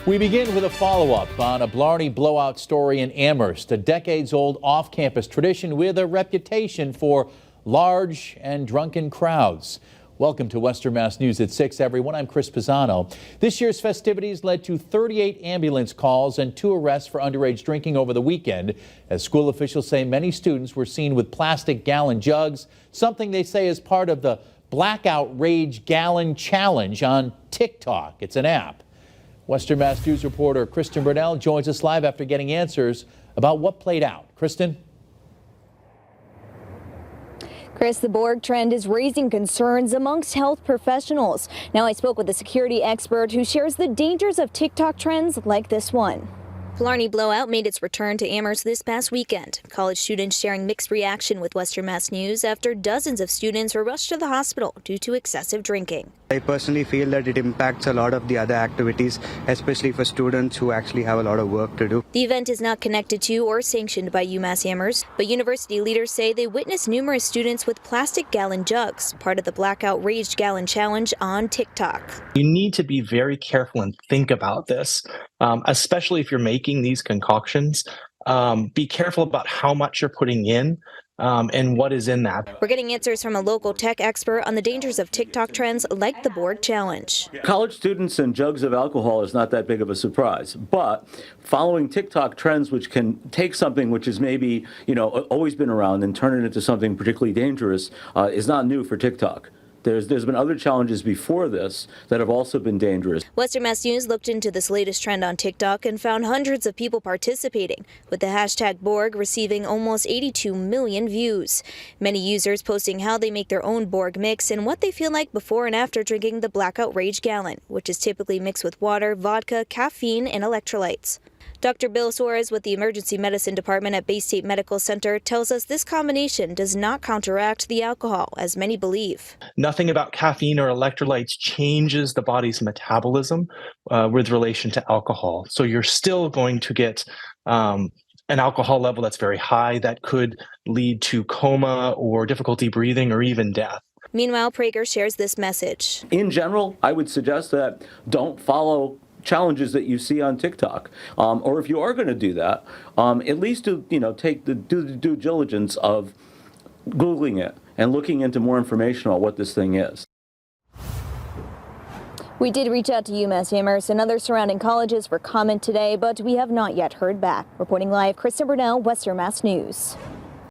We begin with a follow-up on a Blarney blowout story in Amherst, a decades-old off-campus tradition with a reputation for large and drunken crowds. Welcome to Western Mass News at 6, everyone. I'm Chris Pisano. This year's festivities led to 38 ambulance calls and 2 arrests for underage drinking over the weekend, as school officials say many students were seen with plastic gallon jugs, something they say is part of the Blackout Rage Gallon Challenge on Tik-Tok. It's an app. Western Mass News reporter Kristen Burnell joins us live after getting answers about what played out. Kristen? Chris, the Borg trend is raising concerns amongst health professionals. Now I spoke with a security expert who shares the dangers of TikTok trends like this one. Blarney blowout made its return to Amherst this past weekend. College students sharing mixed reaction with Western Mass News after dozens of students were rushed to the hospital due to excessive drinking. I personally feel that it impacts a lot of the other activities, especially for students who actually have a lot of work to do. The event is not connected to or sanctioned by UMass Amherst, but university leaders say they witnessed numerous students with plastic gallon jugs, part of the Blackout Rage Gallon Challenge on TikTok. You need to be very careful and think about this, especially if you're making these concoctions. Be careful about how much you're putting in and what is in that. We're getting answers from a local tech expert on the dangers of TikTok trends like the Borg Challenge. College students and jugs of alcohol is not that big of a surprise, but following TikTok trends, which can take something which is maybe, always been around and turn it into something particularly dangerous, is not new for TikTok. There's been other challenges before this that have also been dangerous. Western Mass News looked into this latest trend on TikTok and found hundreds of people participating, with the hashtag Borg receiving almost 82 million views. Many users posting how they make their own Borg mix and what they feel like before and after drinking the Blackout Rage Gallon, which is typically mixed with water, vodka, caffeine, and electrolytes. Dr. Bill Suarez with the Emergency Medicine Department at Bay State Medical Center tells us this combination does not counteract the alcohol, as many believe. Nothing about caffeine or electrolytes changes the body's metabolism with relation to alcohol. So you're still going to get an alcohol level that's very high that could lead to coma or difficulty breathing or even death. Meanwhile, Prager shares this message. In general, I would suggest that don't follow challenges that you see on TikTok, or if you are going to do that, at least do the due diligence of Googling it and looking into more information on what this thing is. We did reach out to UMass Amherst and other surrounding colleges for comment today, but we have not yet heard back. Reporting live, Kristen Burnell, Western Mass News.